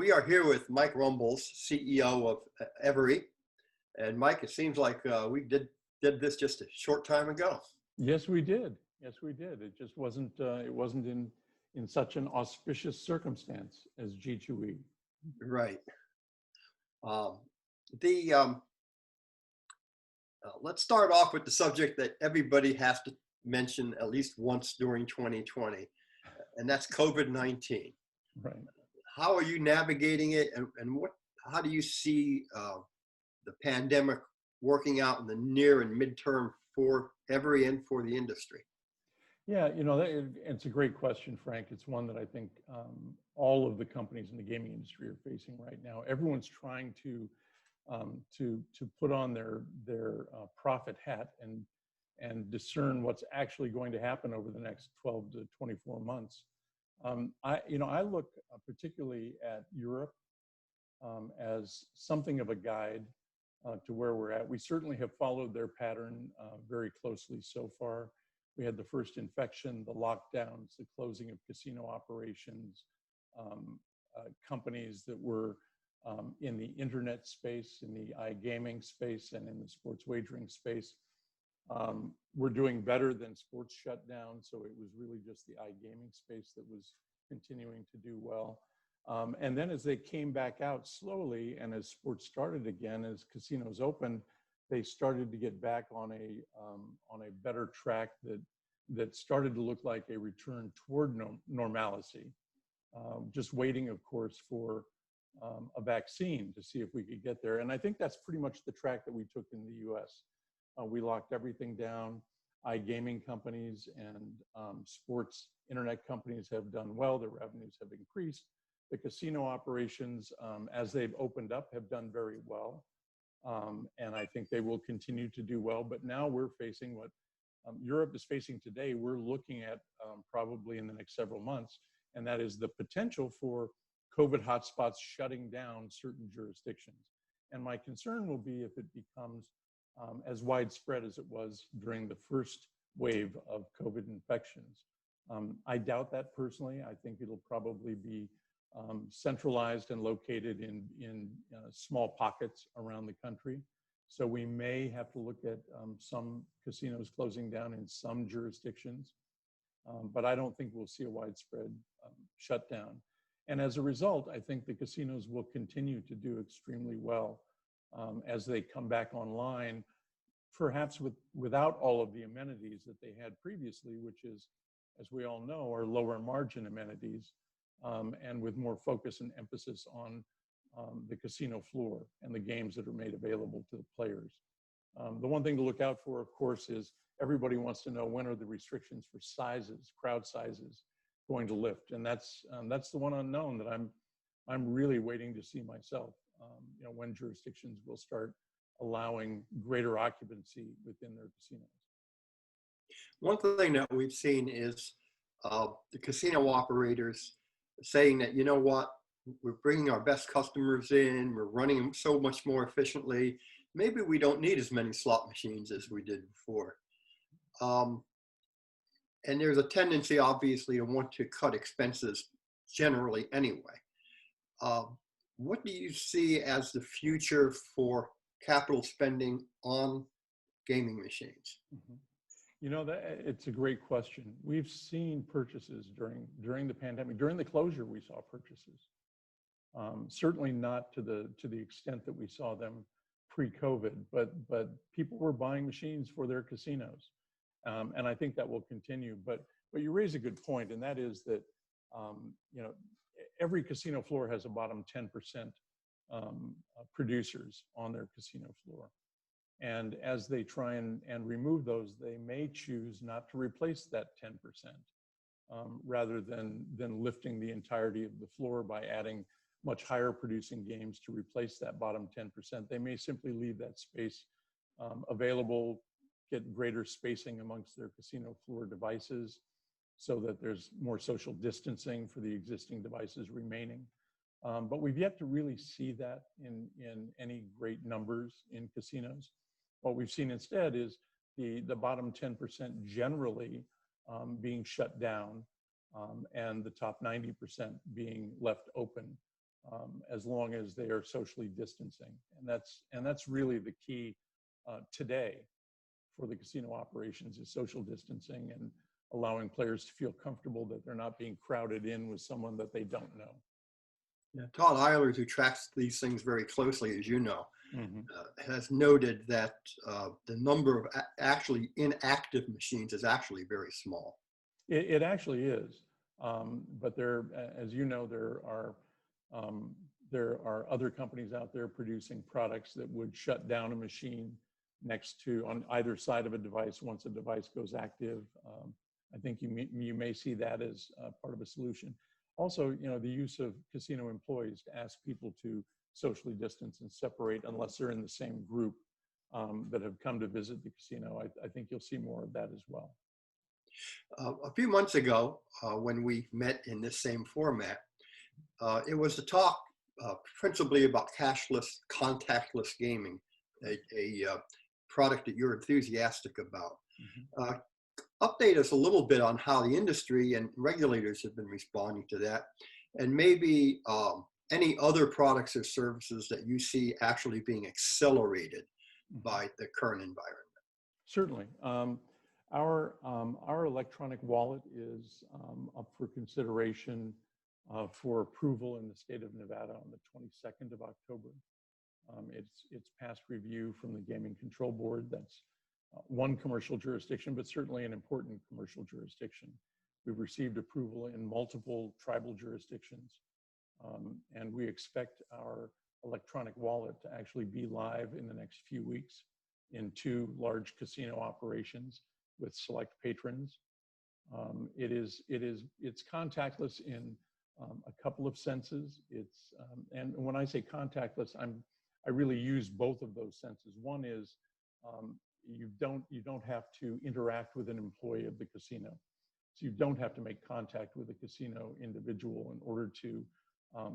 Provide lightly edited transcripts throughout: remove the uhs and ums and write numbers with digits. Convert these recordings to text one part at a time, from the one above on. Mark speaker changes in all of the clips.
Speaker 1: We are here with Mike Rumbolz, CEO of Everi. And Mike, it seems like we did this just a short time ago.
Speaker 2: Yes, we did. Yes, we did. It just wasn't. It wasn't in such an auspicious circumstance as G2E.
Speaker 1: Right. Let's start off with the subject that everybody has to mention at least once during 2020, and that's COVID-19.
Speaker 2: Right.
Speaker 1: How are you navigating it, and how do you see the pandemic working out in the near and midterm for Everi and for the industry?
Speaker 2: Yeah, it's a great question, Frank. It's one that I think all of the companies in the gaming industry are facing right now. Everyone's trying to put on their profit hat and discern what's actually going to happen over the next 12 to 24 months. I look particularly at Europe as something of a guide to where we're at. We certainly have followed their pattern very closely so far. We had the first infection, the lockdowns, the closing of casino operations, companies that were in the internet space, in the iGaming space, and in the sports wagering space. We're doing better than sports shut down, so it was really just the iGaming space that was continuing to do well. And then as they came back out slowly, and as sports started again, as casinos opened, they started to get back on a better track that started to look like a return toward normalcy. Just waiting, of course, for a vaccine to see if we could get there. And I think that's pretty much the track that we took in the US. We locked everything down. iGaming companies and sports internet companies have done well. Their revenues have increased. The casino operations, as they've opened up, have done very well. And I think they will continue to do well. But now we're facing what Europe is facing today. We're looking at probably in the next several months, and that is the potential for COVID hotspots shutting down certain jurisdictions. And my concern will be if it becomes as widespread as it was during the first wave of COVID infections. I doubt that personally. I think it'll probably be centralized and located in small pockets around the country. So we may have to look at some casinos closing down in some jurisdictions, but I don't think we'll see a widespread shutdown. And as a result, I think the casinos will continue to do extremely well as they come back online, perhaps without all of the amenities that they had previously, which is, as we all know, are lower margin amenities, and with more focus and emphasis on the casino floor and the games that are made available to the players. The one thing to look out for, of course, is everybody wants to know when are the restrictions for sizes, crowd sizes, going to lift, and that's the one unknown that I'm really waiting to see myself. When jurisdictions will start allowing greater occupancy within their casinos.
Speaker 1: One thing that we've seen is the casino operators saying that, you know what, we're bringing our best customers in, we're running them so much more efficiently. Maybe we don't need as many slot machines as we did before. And there's a tendency, obviously, to want to cut expenses generally anyway. What do you see as the future for capital spending on gaming machines?
Speaker 2: Mm-hmm. It's a great question. We've seen purchases during the pandemic. During the closure, we saw purchases. Certainly not to the extent that we saw them pre-COVID, but people were buying machines for their casinos. And I think that will continue. But you raise a good point, and that is that every casino floor has a bottom 10% producers on their casino floor. And as they try and remove those, they may choose not to replace that 10%, rather than lifting the entirety of the floor by adding much higher producing games to replace that bottom 10%. They may simply leave that space available, get greater spacing amongst their casino floor devices so that there's more social distancing for the existing devices remaining. But we've yet to really see that in any great numbers in casinos. What we've seen instead is the bottom 10% generally being shut down, and the top 90% being left open. as long as they are socially distancing. And that's really the key today for the casino operations, is social distancing and allowing players to feel comfortable that they're not being crowded in with someone that they don't know.
Speaker 1: Yeah, Todd Eilers, who tracks these things very closely, as you know,
Speaker 2: Mm-hmm.
Speaker 1: has noted that the number of actually inactive machines is actually very small.
Speaker 2: It actually is, but there, as you know, there are other companies out there producing products that would shut down a machine next to, on either side of a device once a device goes active. I think you may see that as part of a solution. Also, you know, the use of casino employees to ask people to socially distance and separate unless they're in the same group that have come to visit the casino. I think you'll see more of that as well.
Speaker 1: A few months ago, when we met in this same format, it was to talk principally about cashless, contactless gaming, a product that you're enthusiastic about.
Speaker 2: Mm-hmm.
Speaker 1: Update us a little bit on how the industry and regulators have been responding to that, and maybe any other products or services that you see actually being accelerated by the current environment.
Speaker 2: Certainly. Our electronic wallet is up for consideration for approval in the state of Nevada on the 22nd of October. It's passed review from the Gaming Control Board. That's one commercial jurisdiction, but certainly an important commercial jurisdiction. We've received approval in multiple tribal jurisdictions, and we expect our electronic wallet to actually be live in the next few weeks in 2 large casino operations with select patrons. It's contactless in a couple of senses. And when I say contactless, I really use both of those senses. One is you don't have to interact with an employee of the casino. So you don't have to make contact with a casino individual in order to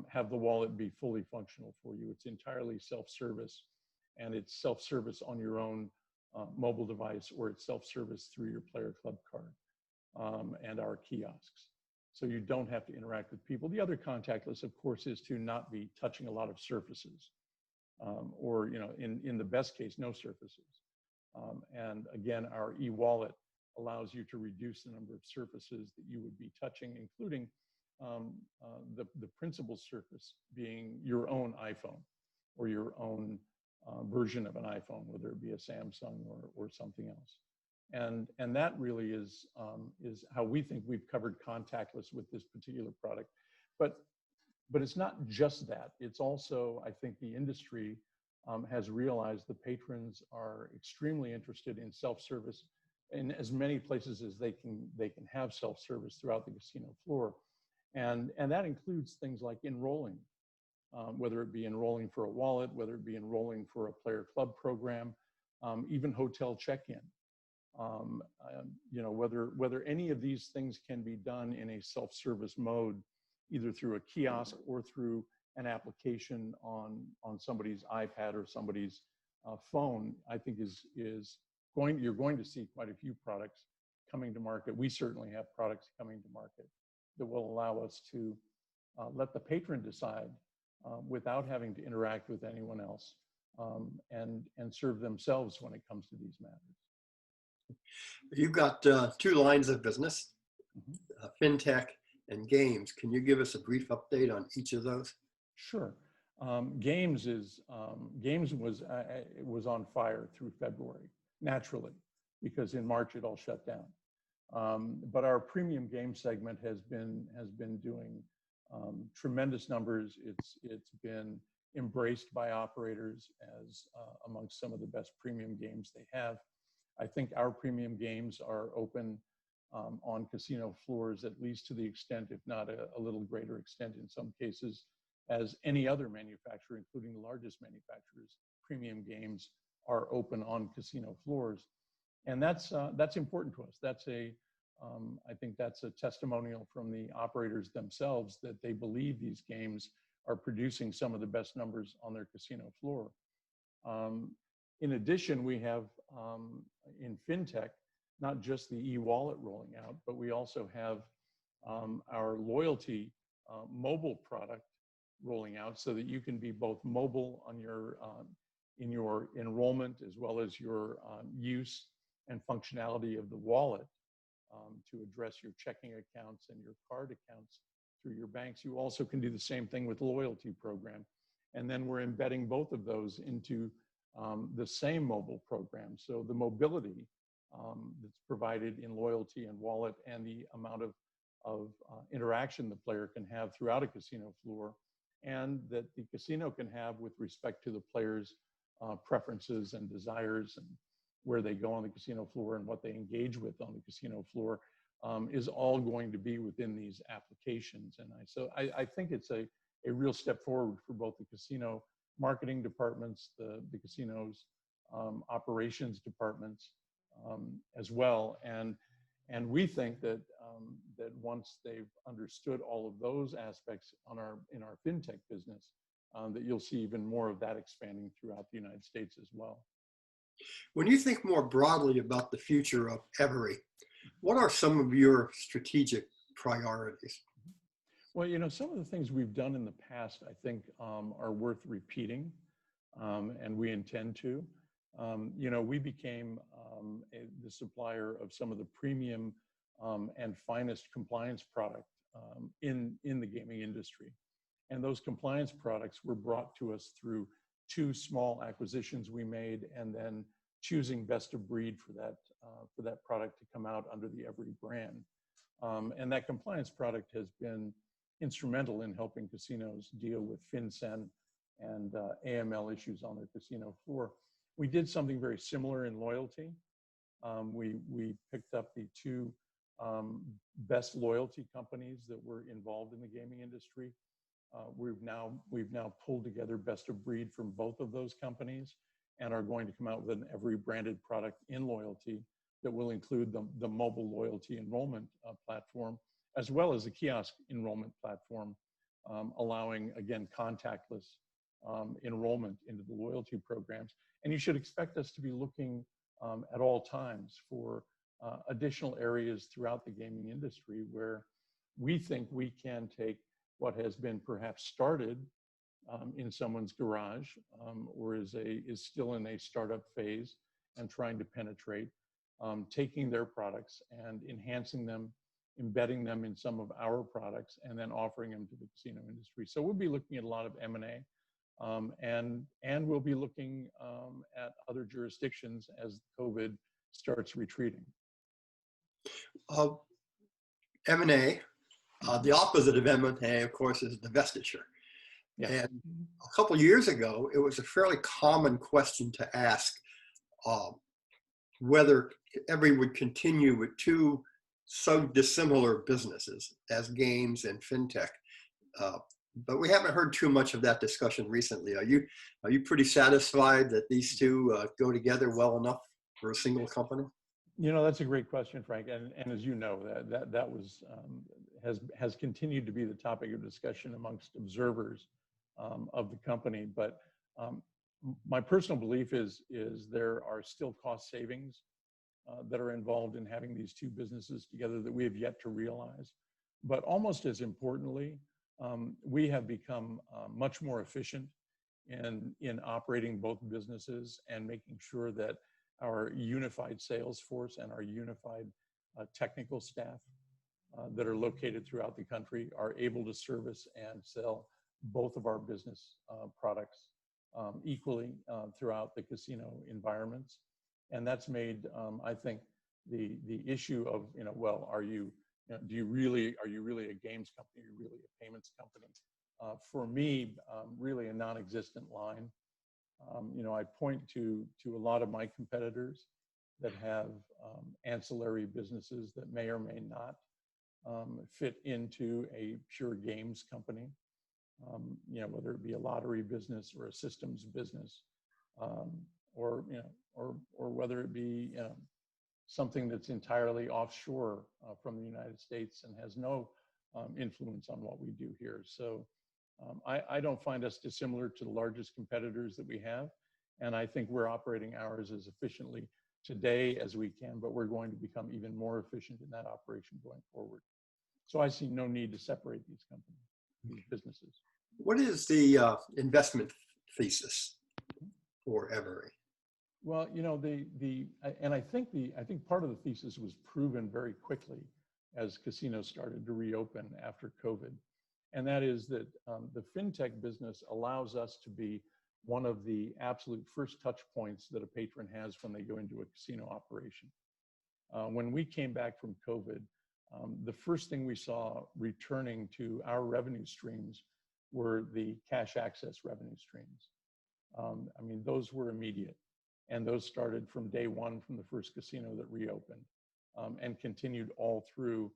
Speaker 2: have the wallet be fully functional for you. It's entirely self-service, and it's self-service on your own mobile device, or it's self-service through your Player Club card and our kiosks. So you don't have to interact with people. The other contactless, of course, is to not be touching a lot of surfaces, or, you know, in the best case, no surfaces. And again, our e-wallet allows you to reduce the number of surfaces that you would be touching, including the principal surface being your own iPhone or your own version of an iPhone, whether it be a Samsung or something else. And that really is how we think we've covered contactless with this particular product. But it's not just that. It's also, I think, the industry has realized the patrons are extremely interested in self-service in as many places as they can have self-service throughout the casino floor. And that includes things like enrolling, whether it be enrolling for a wallet, whether it be enrolling for a Player Club program, even hotel check-in. You know, whether any of these things can be done in a self-service mode, either through a kiosk or through an application on somebody's iPad or somebody's phone, I think you're going to see quite a few products coming to market. We certainly have products coming to market that will allow us to let the patron decide without having to interact with anyone else, and serve themselves when it comes to these matters.
Speaker 1: You've got 2 lines of business,
Speaker 2: Mm-hmm.
Speaker 1: fintech and games. Can you give us a brief update on each of those?
Speaker 2: Sure. Games was on fire through February, naturally, because in March it all shut down. But our premium game segment has been doing tremendous numbers. It's been embraced by operators as amongst some of the best premium games they have. I think our premium games are open on casino floors, at least to the extent, if not a little greater extent in some cases, as any other manufacturer, including the largest manufacturers. Premium games are open on casino floors, and that's important to us. I think that's a testimonial from the operators themselves that they believe these games are producing some of the best numbers on their casino floor. In addition, we have in fintech, not just the e-wallet rolling out, but we also have our loyalty mobile product rolling out so that you can be both mobile on your in your enrollment as well as your use and functionality of the wallet to address your checking accounts and your card accounts through your banks. You also can do the same thing with the loyalty program. And then we're embedding both of those into the same mobile program. So the mobility that's provided in loyalty and wallet and the amount of interaction the player can have throughout a casino floor, and that the casino can have with respect to the player's preferences and desires and where they go on the casino floor and what they engage with on the casino floor is all going to be within these applications. And so I think it's a real step forward for both the casino marketing departments, the casino's operations departments as well. And we think that that once they've understood all of those aspects in our fintech business, that you'll see even more of that expanding throughout the United States as well.
Speaker 1: When you think more broadly about the future of Everi, what are some of your strategic priorities?
Speaker 2: Well, you know, some of the things we've done in the past, I think, are worth repeating, and we intend to. You know, we became the supplier of some of the premium and finest compliance product in the gaming industry. And those compliance products were brought to us through 2 small acquisitions we made, and then choosing best of breed for that product to come out under the Everi brand. And that compliance product has been instrumental in helping casinos deal with FinCEN and AML issues on their casino floor. We did something very similar in loyalty. We picked up the 2 best loyalty companies that were involved in the gaming industry. We've now pulled together best of breed from both of those companies and are going to come out with an Everi branded product in loyalty that will include the mobile loyalty enrollment platform, as well as a kiosk enrollment platform, allowing, again, contactless enrollment into the loyalty programs. And you should expect us to be looking at all times for additional areas throughout the gaming industry where we think we can take what has been perhaps started in someone's garage or is still in a startup phase and trying to penetrate, taking their products and enhancing them, embedding them in some of our products, and then offering them to the casino industry. So we'll be looking at a lot of M&A, and we'll be looking at other jurisdictions as COVID starts retreating.
Speaker 1: M&A, the opposite of M&A, of course, is divestiture. Yeah. And a couple of years ago, it was a fairly common question to ask whether Everi would continue with 2 so dissimilar businesses as games and fintech. But we haven't heard too much of that discussion recently. Are you pretty satisfied that these 2 go together well enough for a single company?
Speaker 2: You know, that's a great question, Frank. And as you know, that was has continued to be the topic of discussion amongst observers of the company. But my personal belief is there are still cost savings that are involved in having these 2 businesses together that we have yet to realize. But almost as importantly, we have become much more efficient in operating both businesses and making sure that our unified sales force and our unified technical staff that are located throughout the country are able to service and sell both of our business products equally throughout the casino environments. And that's made, I think, the issue of, you know, well, are you really a games company? Are you really a payments company? For me, really a non-existent line. You know, I point to a lot of my competitors that have ancillary businesses that may or may not fit into a pure games company. You know, whether it be a lottery business or a systems business, or whether it be something that's entirely offshore from the United States and has no influence on what we do here. So I don't find us dissimilar to the largest competitors that we have, and I think we're operating ours as efficiently today as we can, but we're going to become even more efficient in that operation going forward. So I see no need to separate these companies, these businesses.
Speaker 1: What is the investment thesis for Everi?
Speaker 2: Well, you know, and I think part of the thesis was proven very quickly as casinos started to reopen after COVID. And that is that the fintech business allows us to be one of the absolute first touch points that a patron has when they go into a casino operation. When we came back from COVID, the first thing we saw returning to our revenue streams were the cash access revenue streams. I mean, those were immediate. And those started from day one from the first casino that reopened, and continued all through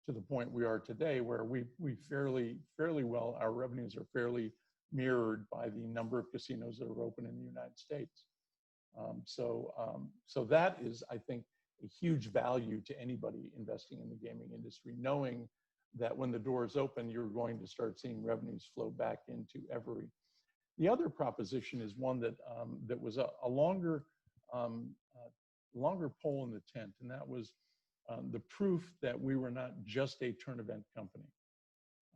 Speaker 2: to the point we are today, where we fairly well, our revenues are fairly mirrored by the number of casinos that are open in the United States. So that is, I think, a huge value to anybody investing in the gaming industry, knowing that when the doors open, you're going to start seeing revenues flow back into Everi. The other proposition is one that that was a longer pole in the tent, and that was the proof that we were not just a turn event company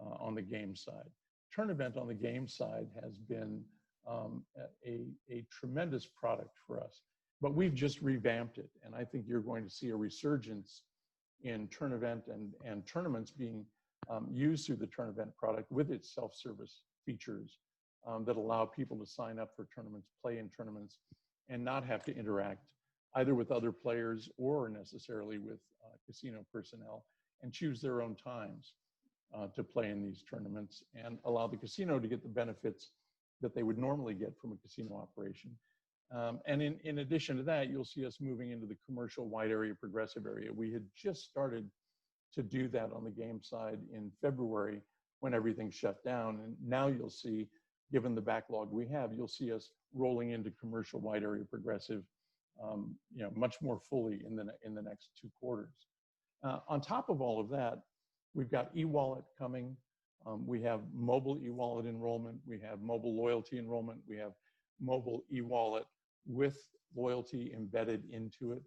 Speaker 2: on the game side. Turn event on the game side has been a tremendous product for us, but we've just revamped it, and I think you're going to see a resurgence in turn event and tournaments being used through the turn event product with its self-service features that allow people to sign up for tournaments, play in tournaments, and not have to interact either with other players or necessarily with casino personnel, and choose their own times to play in these tournaments and allow the casino to get the benefits that they would normally get from a casino operation. And in addition to that, you'll see us moving into the commercial wide area progressive area. We had just started to do that on the game side in February when everything shut down. And now you'll see, given the backlog we have, you'll see us rolling into commercial wide area progressive, you know, much more fully in the next 2 quarters. On top of all of that, we've got e-wallet coming. We have mobile e-wallet enrollment. We have mobile loyalty enrollment. We have mobile e-wallet with loyalty embedded into it,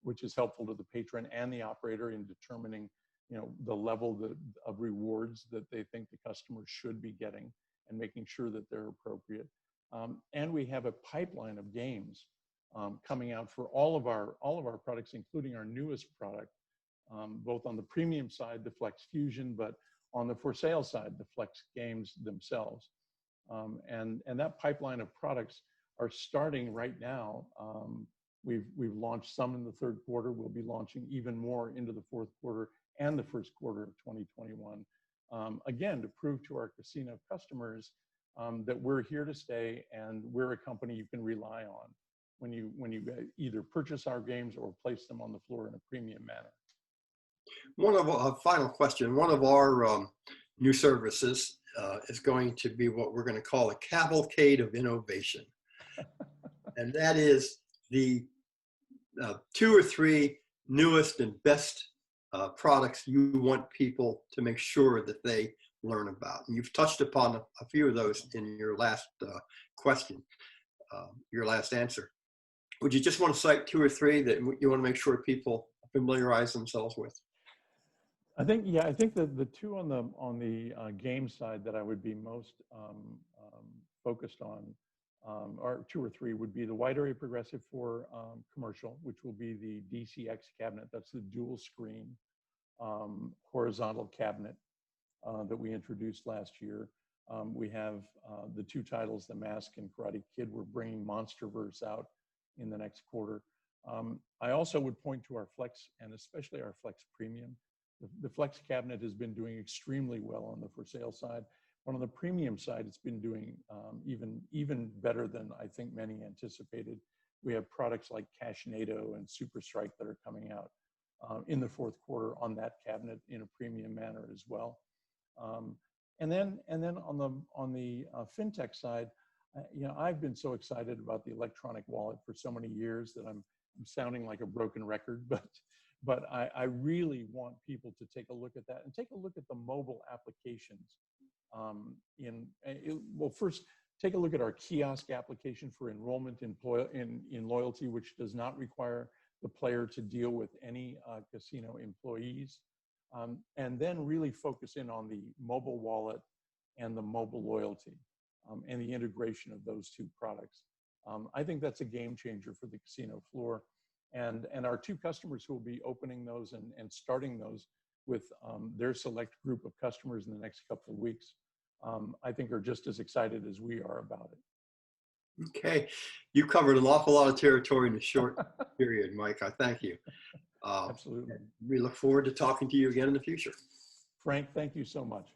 Speaker 2: which is helpful to the patron and the operator in determining, you know, the level of rewards that they think the customer should be getting, and making sure that they're appropriate. And we have a pipeline of games coming out for all of our products, including our newest product, both on the premium side, the Flex Fusion, but on the for sale side, the Flex games themselves. And that pipeline of products are starting right now. We've launched some in the 3rd quarter. We'll be launching even more into the 4th quarter and the 1st quarter of 2021. Again, to prove to our casino customers that we're here to stay and we're a company you can rely on when you either purchase our games or place them on the floor in a premium manner.
Speaker 1: Final question. One of our new services is going to be what we're going to call a cavalcade of innovation. And that is the 2 or 3 newest and best products you want people to make sure that they learn about. And you've touched upon a few of those in your last question, your last answer. Would you just want to cite 2 or 3 that you want to make sure people familiarize themselves with?
Speaker 2: I think the 2 on the game side that I would be most focused on, or 2 or 3, would be the wide area progressive for commercial, which will be the DCX cabinet. That's the dual screen horizontal cabinet that we introduced last year. We have the 2 titles, The Mask and Karate Kid. We're bringing Monsterverse out in the next quarter. I also would point to our Flex, and especially our Flex Premium. The Flex cabinet has been doing extremely well on the for sale side. On the premium side, it's been doing even better than I think many anticipated. We have products like Cashnado and Super Strike that are coming out in the 4th quarter on that cabinet in a premium manner as well. And then on the fintech side, you know, I've been so excited about the electronic wallet for so many years that I'm sounding like a broken record, but I really want people to take a look at that and take a look at the mobile applications. Well, first, take a look at our kiosk application for enrollment in loyalty, which does not require the player to deal with any casino employees. And then really focus in on the mobile wallet and the mobile loyalty, and the integration of those two products. I think that's a game changer for the casino floor. And our two customers who will be opening those and starting those with their select group of customers in the next couple of weeks, I think are just as excited as we are about it.
Speaker 1: Okay, you covered an awful lot of territory in a short period, Mike. I thank you.
Speaker 2: Absolutely.
Speaker 1: We look forward to talking to you again in the future.
Speaker 2: Frank, thank you so much.